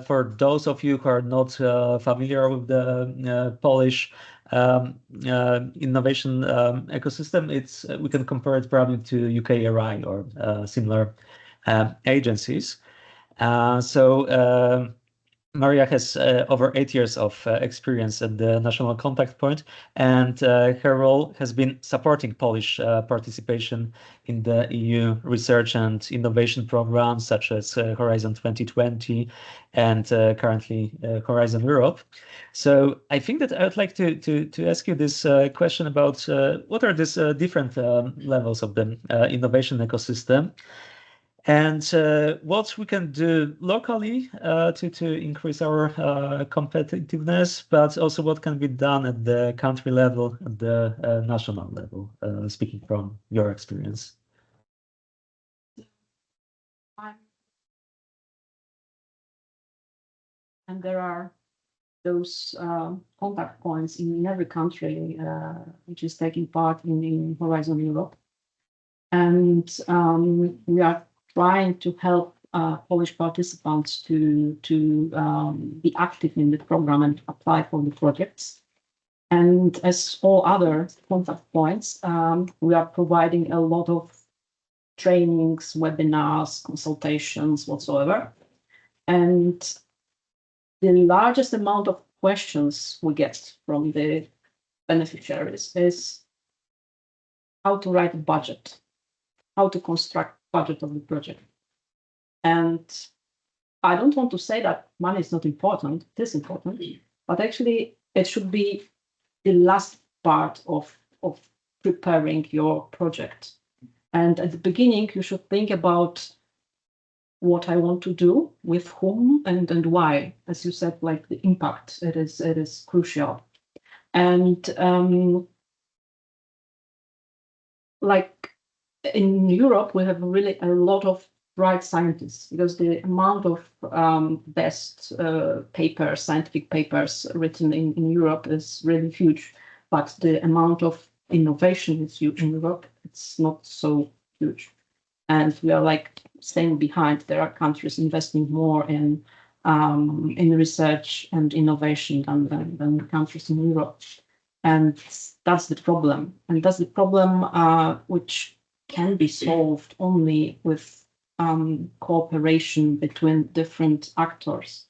for those of you who are not familiar with the Polish innovation ecosystem, we can compare it probably to UKRI or similar agencies. Maria has over 8 years of experience at the National Contact Point, and her role has been supporting Polish participation in the EU research and innovation programs such as Horizon 2020 and currently Horizon Europe. So I think that I would like to ask you this question about what are these different levels of the innovation ecosystem, and what we can do locally to increase our competitiveness, but also what can be done at the country level, at the national level, speaking from your experience. And there are those contact points in every country which is taking part in Horizon Europe. And we are trying to help Polish participants to be active in the program and apply for the projects. And as all other contact points, we are providing a lot of trainings, webinars, consultations, whatsoever. And the largest amount of questions we get from the beneficiaries is how to write a budget, how to construct budget of the project. And I don't want to say that money is not important, it is important, but actually it should be the last part of preparing your project. And at the beginning, you should think about what I want to do, with whom, and why. As you said, like the impact, it is crucial. And like in Europe, we have really a lot of bright scientists, because the amount of best papers, scientific papers written in Europe is really huge, but the amount of innovation is huge in Europe. It's not so huge. And we are like staying behind. There are countries investing more in research and innovation than countries in Europe. And that's the problem. And that's the problem which can be solved only with cooperation between different actors.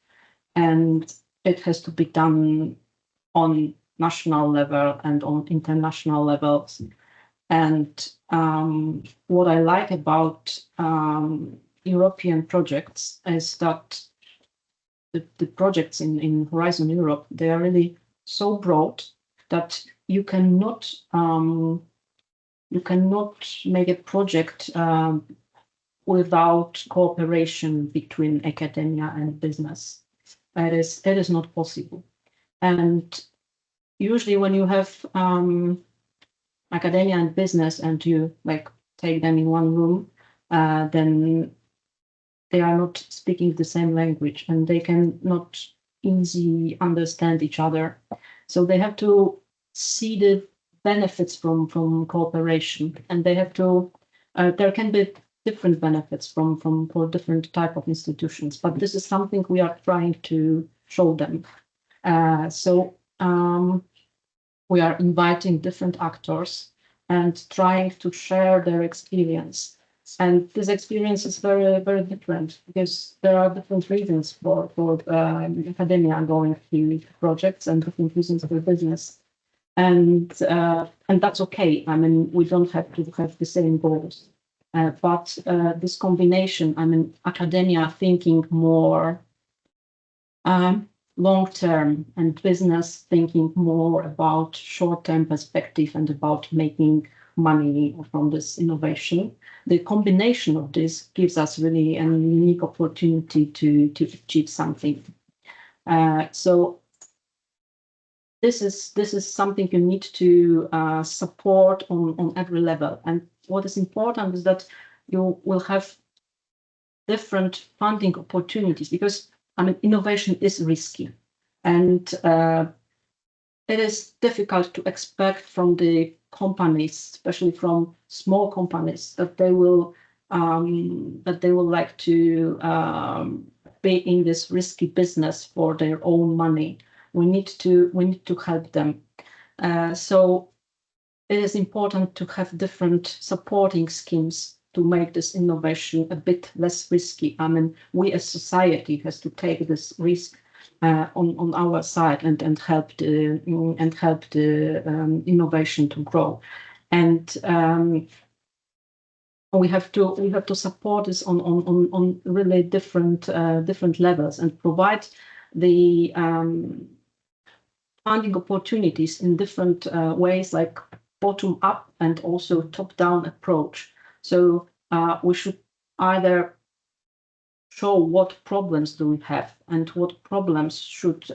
And it has to be done on national level and on international levels. And what I like about European projects is that the projects in Horizon Europe, they are really so broad that you cannot make a project without cooperation between academia and business. It is not possible. And usually when you have academia and business and you like take them in one room, then they are not speaking the same language and they can not easily understand each other. So they have to see the benefits from cooperation, and they have to, there can be different benefits for different type of institutions, but this is something we are trying to show them. We are inviting different actors and trying to share their experience. And this experience is very, very different because there are different reasons for academia going through projects and different reasons for business. And that's okay. I mean, we don't have to have the same goals. But this combination, I mean, academia thinking more long-term and business thinking more about short-term perspective and about making money from this innovation. The combination of this gives us really a unique opportunity to achieve something. So this is something you need to support on every level. And what is important is that you will have different funding opportunities because, I mean, innovation is risky. And it is difficult to expect from the companies, especially from small companies, that they will like to be in this risky business for their own money. We need to help them. So it is important to have different supporting schemes to make this innovation a bit less risky. I mean, we as society has to take this risk on our side and help the innovation to grow, and we have to support this on really different levels and provide the funding opportunities in different ways, like bottom up and also top down approach. So we should either show what problems do we have and what problems should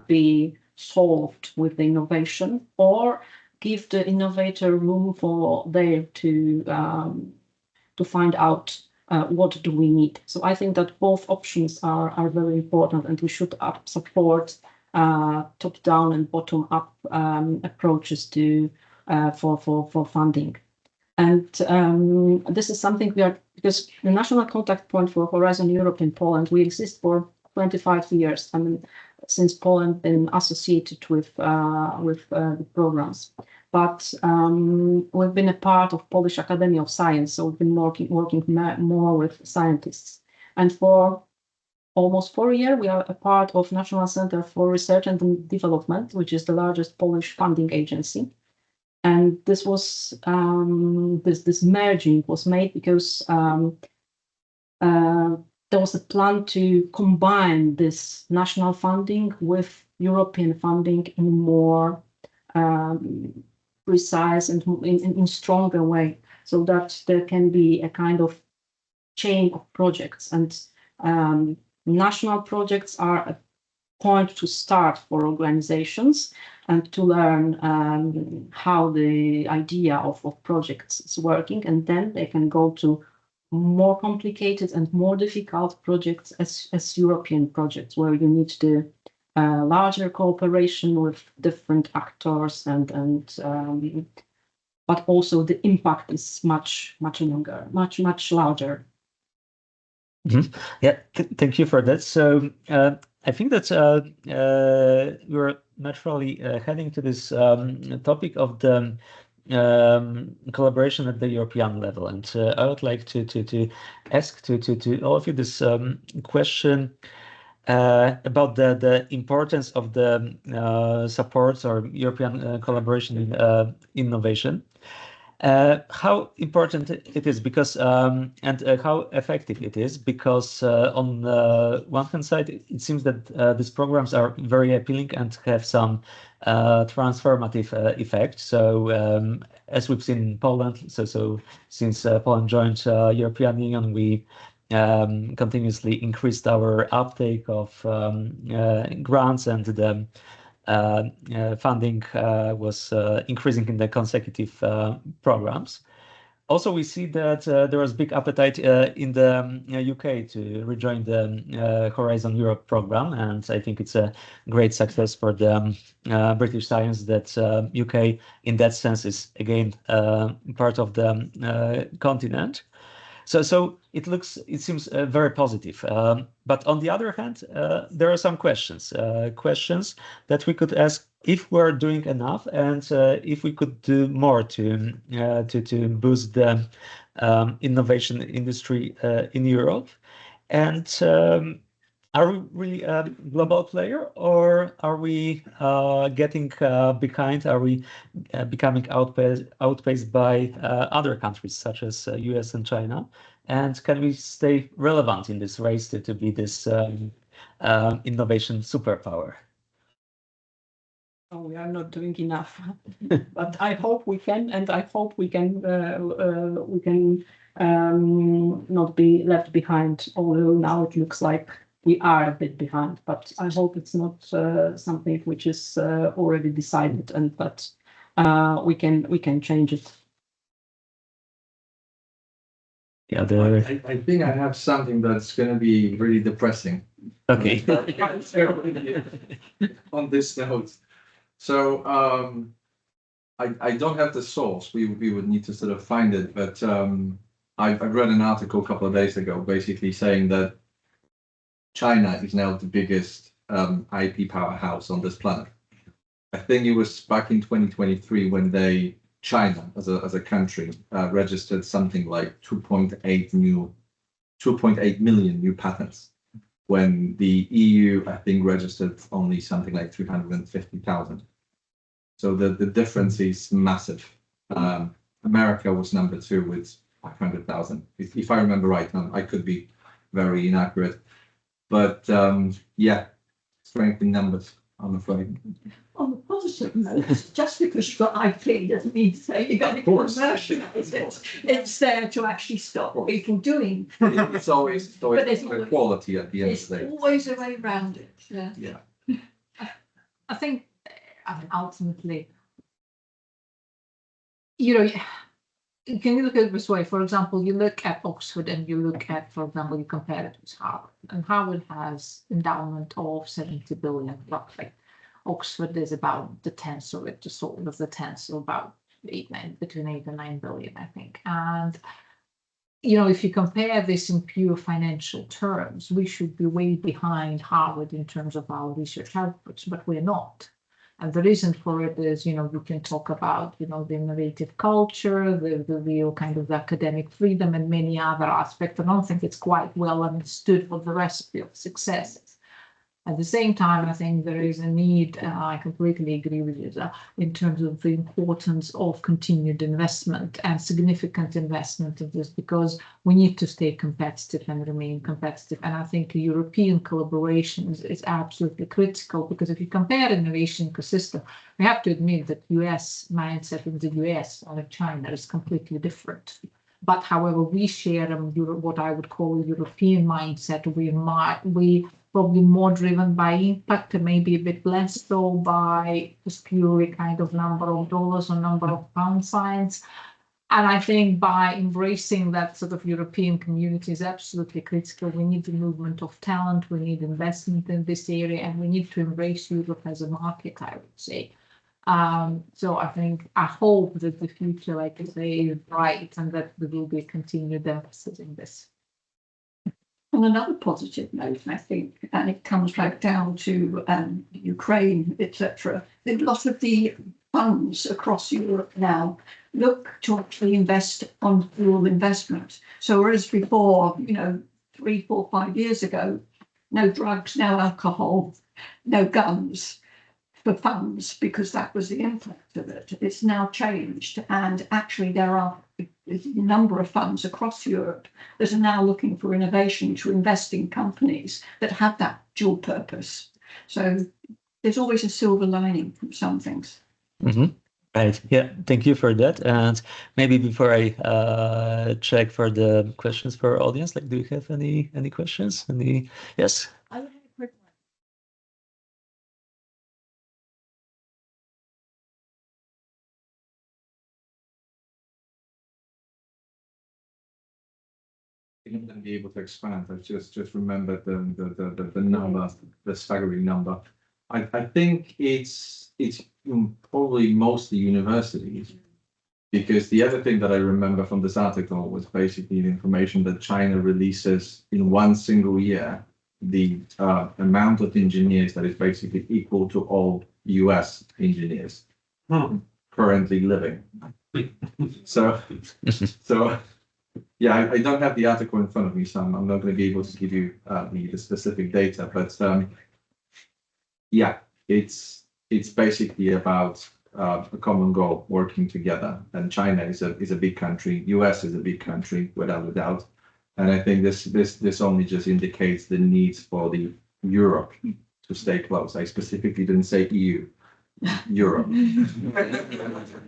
be solved with the innovation, or give the innovator room for them to find out what do we need. So I think that both options are very important, and we should support top-down and bottom-up approaches to for funding. And this is something because the national contact point for Horizon Europe in Poland, we exist for 25 years. I mean, since Poland been associated with the programs. But we've been a part of Polish Academy of Science, so we've been working more with scientists. And for almost 4 years, we are a part of National Center for Research and Development, which is the largest Polish funding agency. And this was this merging was made because there was a plan to combine this national funding with European funding in a more precise and in stronger way, so that there can be a kind of chain of projects. And national projects are a point to start for organizations and to learn how the idea of projects is working, and then they can go to more complicated and more difficult projects as European projects, where you need the larger cooperation with different actors and but also the impact is much longer, much larger. Mm-hmm. Yeah, thank you for that. So I think that we're naturally heading to this topic of the collaboration at the European level, and I would like to ask to all of you this question about the importance of the supports or European collaboration in innovation. How important it is, because and how effective it is, because on one hand side, it seems that these programs are very appealing and have some transformative effect. So as we've seen in Poland, so since Poland joined European Union, we continuously increased our uptake of grants, and the funding was increasing in the consecutive programs. Also, we see that there was big appetite in the UK to rejoin the Horizon Europe program, and I think it's a great success for the British science that UK in that sense is again part of the continent. So it seems very positive. But on the other hand, there are some questions that we could ask if we're doing enough, and if we could do more to boost the innovation industry in Europe. And are we really a global player, or are we getting behind? Are we becoming outpaced by other countries such as US and China? And can we stay relevant in this race to be this innovation superpower? Oh, we are not doing enough, but I hope we can, and I hope we can not be left behind. Although now it looks like we are a bit behind, but I hope it's not something which is already decided, and that we can change it. Yeah, I think I have something that's going to be really depressing. Okay. On this note. So I don't have the source. We would need to sort of find it, but I've read an article a couple of days ago basically saying that China is now the biggest IP powerhouse on this planet. I think it was back in 2023 when China as a country registered something like 2.8 million new patents, when the EU, I think, registered only something like 350,000. So the difference is massive. America was number 2 with 500,000. If I remember right, I could be very inaccurate. But yeah, strength in numbers, I'm afraid. On the positive note, just because you've got IP doesn't mean to say you're going to commercialise it. It's there to actually stop people doing. It's always there's the quality at the end of It's the day. always a way around it. Yeah. Yeah. I think, ultimately, you can look at it this way. For example, you look at Oxford and you look at, for example, you compare it with Harvard, and Harvard has endowment of 70 billion roughly. Oxford is about the tenth of it, just sort of the tenth, so about between 8 and 9 billion, I think. And if you compare this in pure financial terms, we should be way behind Harvard in terms of our research outputs, but we're not. And the reason for it is, we can talk about, the innovative culture, the real kind of academic freedom, and many other aspects. I don't think it's quite well understood what the recipe of success is. At the same time, I think there is a need, and I completely agree with you, in terms of the importance of continued investment and significant investment of this, because we need to stay competitive and remain competitive. And I think European collaboration is absolutely critical, because if you compare innovation ecosystem, we have to admit that US mindset in the US or in China is completely different. But however, we share what I would call a European mindset. We probably more driven by impact and maybe a bit less so by just purely kind of number of dollars or number of pound signs. And I think by embracing that sort of European community is absolutely critical. We need the movement of talent, we need investment in this area, and we need to embrace Europe as a market, I would say. So I hope that the future, like I say, is bright, and that there will be continued emphasis in this. On another positive note, I think, and it comes back down to Ukraine, etc., a lot of the funds across Europe now look to actually invest on rural investment. So whereas before, 3, 4, 5 years ago, no drugs, no alcohol, no guns for funds, because that was the impact of it. It's now changed, and actually there are a number of funds across Europe that are now looking for innovation to invest in companies that have that dual purpose. So there's always a silver lining from some things. Mm-hmm. Right. Yeah. Thank you for that. And maybe before I check for the questions for our audience, do you have any questions? Yes. I would have a quick one. I wouldn't be able to expand. I just remembered the number, the staggering number. I think it's probably mostly universities, Because the other thing that I remember from this article was basically the information that China releases in one single year, the amount of engineers that is basically equal to all US engineers currently living. So yeah, I don't have the article in front of me, so I'm not going to be able to give you the specific data, but yeah, it's basically about a common goal, working together. And China is a big country, US is a big country, without a doubt. And I think this only just indicates the needs for the Europe to stay close. I specifically didn't say EU. Europe.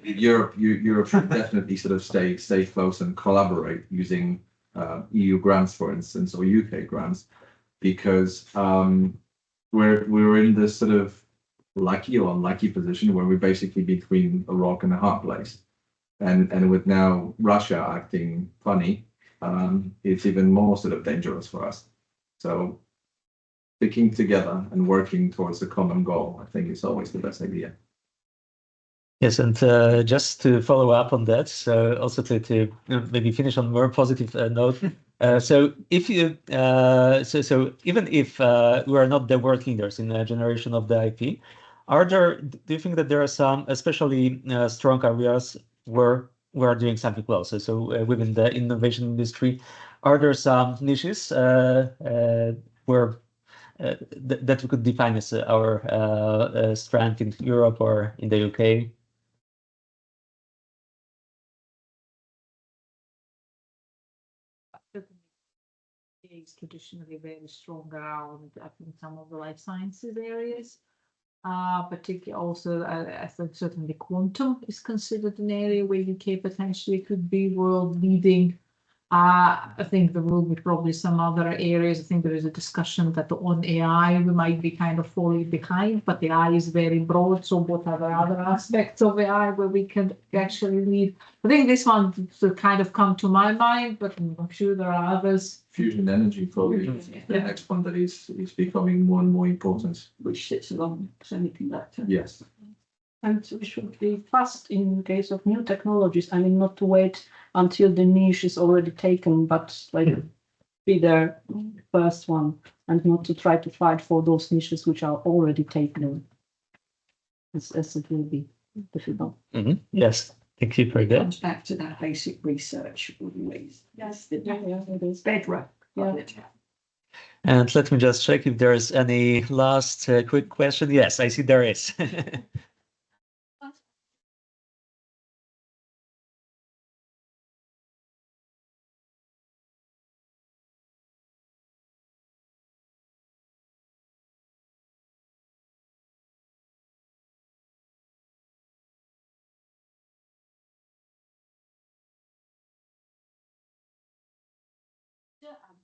Europe should definitely sort of stay close and collaborate using EU grants, for instance, or UK grants, because we're in this sort of lucky or unlucky position where we're basically between a rock and a hard place, and with now Russia acting funny, it's even more sort of dangerous for us. So sticking together and working towards a common goal, I think, is always the best idea. Yes, and just to follow up on that, so also to maybe finish on a more positive note. So if you so even if we are not the world leaders in the generation of the IP, do you think that there are some especially strong areas where we are doing something well? So within the innovation industry, are there some niches where that we could define as our strength in Europe or in the UK? Is traditionally very strong around, I think, some of the life sciences areas. Particularly also, I think certainly quantum is considered an area where UK potentially could be world leading. I think there will be probably some other areas. I think there is a discussion that on AI we might be kind of falling behind, but AI is very broad. So what are the other aspects of AI where we can actually lead? I think this one to kind of come to my mind, but I'm sure there are others. Fusion energy probably the next one that is becoming more and more important. Which sits along semiconductor. Yes. And we should be fast in case of new technologies. I mean, not to wait until the niche is already taken, but like be the first one, and not to try to fight for those niches which are already taken. As it will be difficult. Yes, thank you for It that. comes back to that basic research always. Yes, it is. Bedrock of Yeah. it. And let me just check if there is any last quick question. Yes, I see there is.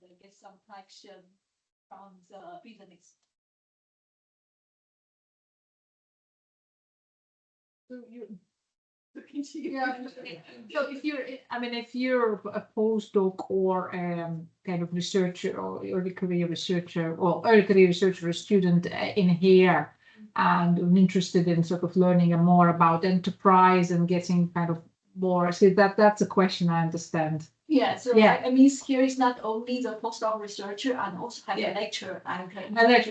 And get some traction from the business. So so if you're a postdoc or kind of researcher or early career researcher or a student in here and interested in sort of learning more about enterprise and getting kind of more, so that's a question I understand. Yeah, so Yeah. I mean, here is not only the postdoc researcher and also have a lecture and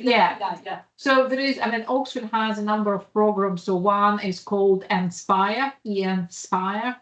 Yeah. So there is, Oxford has a number of programs. So one is called Inspire, Inspire,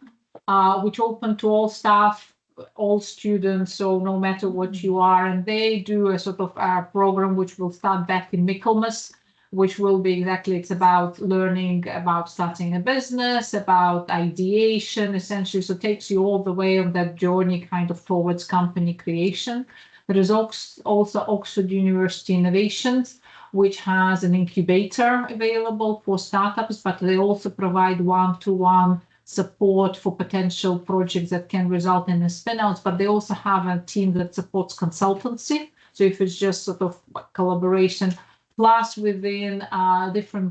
which open to all staff, all students. So no matter what you are, and they do a sort of program which will start back in Michaelmas, which will be exactly, it's about learning about starting a business, about ideation, essentially. So it takes you all the way on that journey kind of towards company creation. There is also Oxford University Innovations, which has an incubator available for startups, but they also provide one-to-one support for potential projects that can result in a spin-outs, but they also have a team that supports consultancy. So if it's just sort of collaboration, plus within different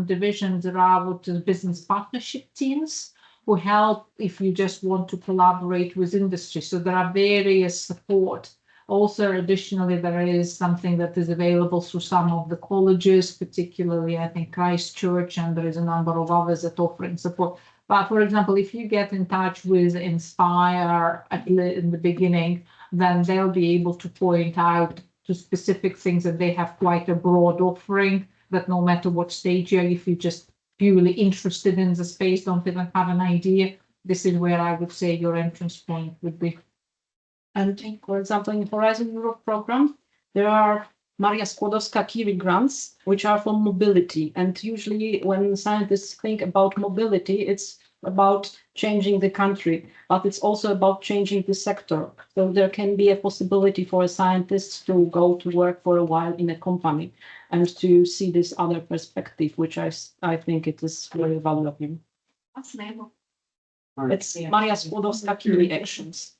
divisions, there are business partnership teams who help if you just want to collaborate with industry. So there are various support. Also, additionally, there is something that is available through some of the colleges, particularly I think Christchurch, and there is a number of others that offering support. But for example, if you get in touch with Inspire in the beginning, then they'll be able to point out to specific things, that they have quite a broad offering, that no matter what stage you're, if you're just purely interested in the space, don't even have an idea, this is where I would say your entrance point would be. And for example, in Horizon Europe program, there are Maria Skłodowska-Curie grants, which are for mobility. And usually when scientists think about mobility, it's about changing the country, but it's also about changing the sector. So there can be a possibility for a scientist to go to work for a while in a company and to see this other perspective, which I think it is very valuable. What's the name of? It's Maria Skłodowska-Curie actions.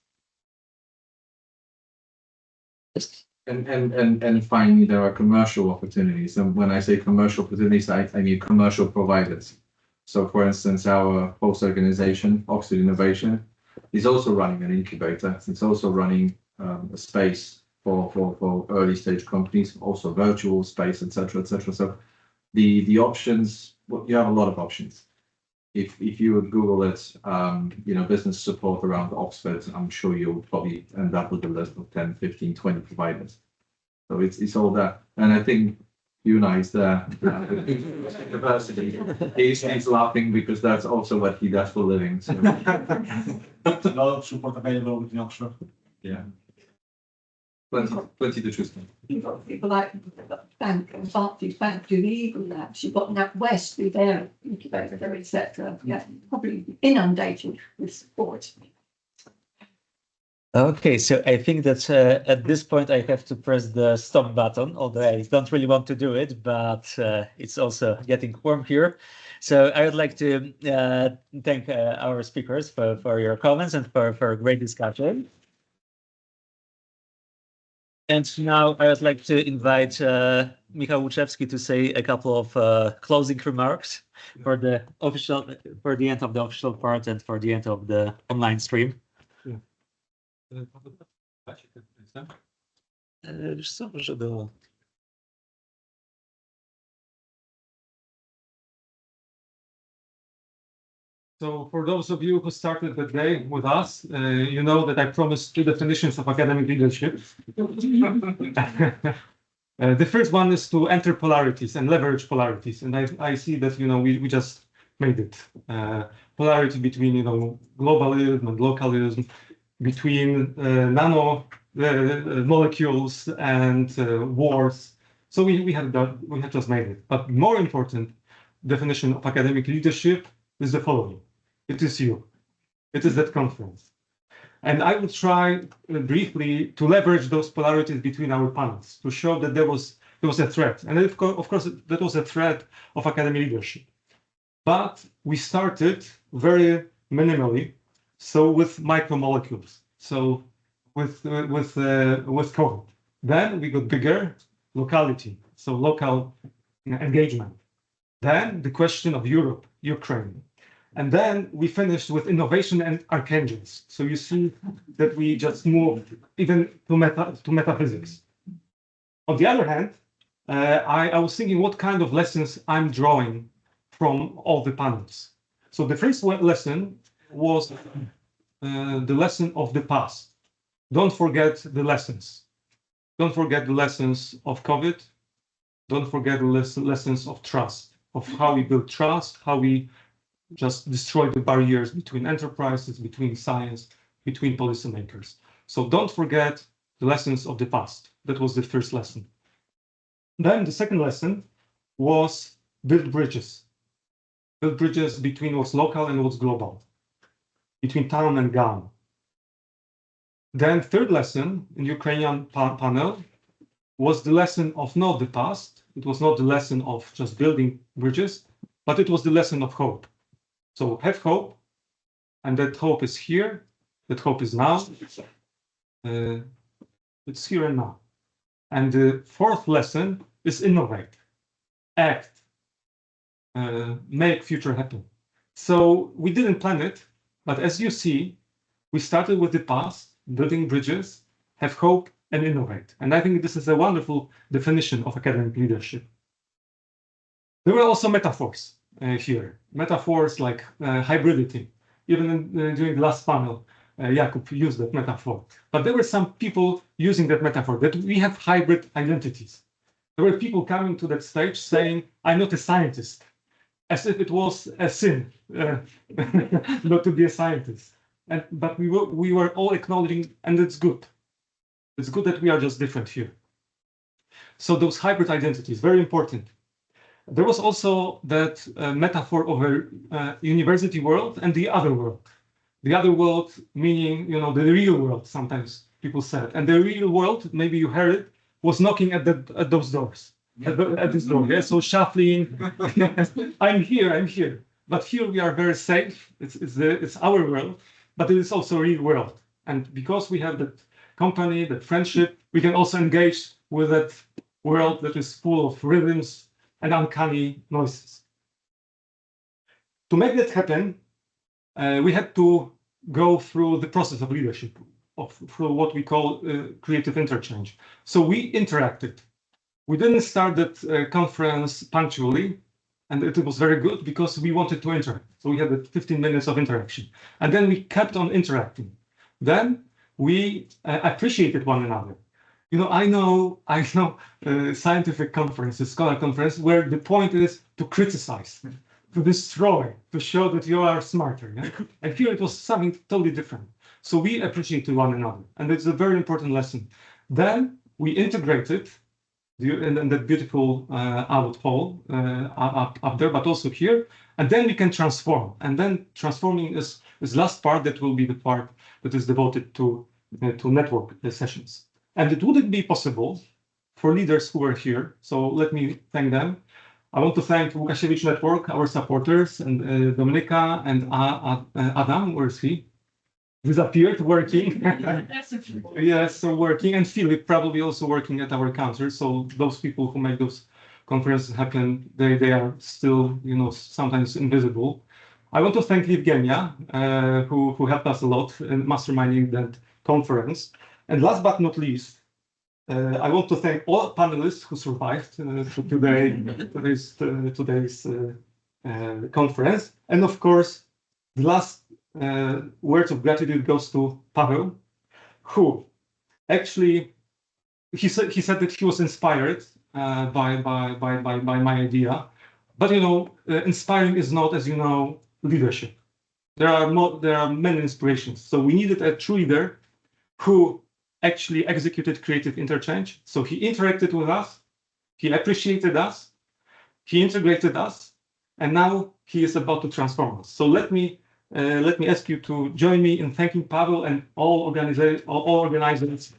And finally, there are commercial opportunities. And when I say commercial opportunities, I mean commercial providers. So for instance, our host organization, Oxford Innovation, is also running an incubator. It's also running a space for early stage companies, also virtual space, etc., etc. So the options, well, you have a lot of options. If you would Google it, business support around Oxford, I'm sure you'll probably end up with a list of 10, 15, 20 providers. So it's all there. And I think Una is there. University. He's laughing because that's also what he does for a living. So. A lot of support available within Oxford. Yeah. Plenty to choose from. You've got people like Bank and Barclays Bank do the Eagle Labs. You've got NatWest through their incubator, etc. Yeah, probably inundated with support. Okay, so I think that at this point I have to press the stop button, although I don't really want to do it, but it's also getting warm here. So I would like to thank our speakers for your comments and for a great discussion. And now I would like to invite Michał Łuczewski to say a couple of closing remarks for the end of the official part and for the end of the online stream. Wiesz co, może było. So for those of you who started the day with us, you know that I promised 2 definitions of academic leadership. The first one is to enter polarities and leverage polarities. And I see that, we just made it. Polarity between, globalism and localism, between nano molecules and wars. So we had just made it. But more important definition of academic leadership is the following. It is you. It is that conference. And I will try briefly to leverage those polarities between our panels to show that there was a threat. And of course, that was a threat of academic leadership. But we started very minimally, so with micromolecules, so with COVID. Then we got bigger, locality, so local engagement. Then the question of Europe, Ukraine. And then we finished with innovation and archangels. So you see that we just moved even to metaphysics. On the other hand, I was thinking what kind of lessons I'm drawing from all the panels. So the first lesson was the lesson of the past. Don't forget the lessons. Don't forget the lessons of COVID. Don't forget the lessons of trust, of how we build trust, how we just destroy the barriers between enterprises, between science, between policymakers. So don't forget the lessons of the past. That was the first lesson. Then the second lesson was build bridges. Build bridges between what's local and what's global, between town and gown. Then third lesson in Ukrainian panel was the lesson of not the past. It was not the lesson of just building bridges, but it was the lesson of hope. So have hope, and that hope is here, that hope is now. It's here and now. And the fourth lesson is innovate, act, make future happen. So we didn't plan it, but as you see, we started with the past, building bridges, have hope, and innovate. And I think this is a wonderful definition of academic leadership. There were also metaphors. here. Metaphors like hybridity. Even during the last panel, Jakub used that metaphor. But there were some people using that metaphor, that we have hybrid identities. There were people coming to that stage saying, I'm not a scientist, as if it was a sin not to be a scientist. But we were all acknowledging, and it's good. It's good that we are just different here. So those hybrid identities, very important. There was also that metaphor of a university world and the other world. The other world meaning, you know, the real world, sometimes people said. And the real world, maybe you heard it, was knocking at those doors, at this door. Yeah? So shuffling, I'm here. But here we are very safe. It's our world, but it is also a real world. And because we have that company, that friendship, we can also engage with that world that is full of rhythms and uncanny noises. To make that happen, we had to go through the process of leadership, through what we call creative interchange. So we interacted. We didn't start that conference punctually, and it was very good because we wanted to interact. So we had the 15 minutes of interaction, and then we kept on interacting. Then we appreciated one another. You know, I know scientific conferences, scholar conference, where the point is to criticize, to destroy, to show that you are smarter. Yeah? And here it was something totally different. So we appreciated one another, and it's a very important lesson. Then we integrated in that beautiful outlet hall up there, but also here, and then we can transform. And then transforming is last part that will be the part that is devoted to network sessions. And it wouldn't be possible for leaders who are here. So let me thank them. I want to thank Łukasiewicz Network, our supporters, and Dominika and Adam, where is he? Disappeared, working. Yes, so working. And Philip probably also working at our counter. So those people who make those conferences happen, they are still, you know, sometimes invisible. I want to thank Evgenia, who helped us a lot in masterminding that conference. And last but not least, I want to thank all panelists who survived today's conference. And of course, the last words of gratitude goes to Paweł, who actually he said that he was inspired by my idea. But you know, inspiring is not, as you know, leadership. There are many inspirations. So we needed a true leader who actually executed creative interchange. So he interacted with us, he appreciated us, he integrated us, and now he is about to transform us. So let me ask you to join me in thanking Paweł and all organizers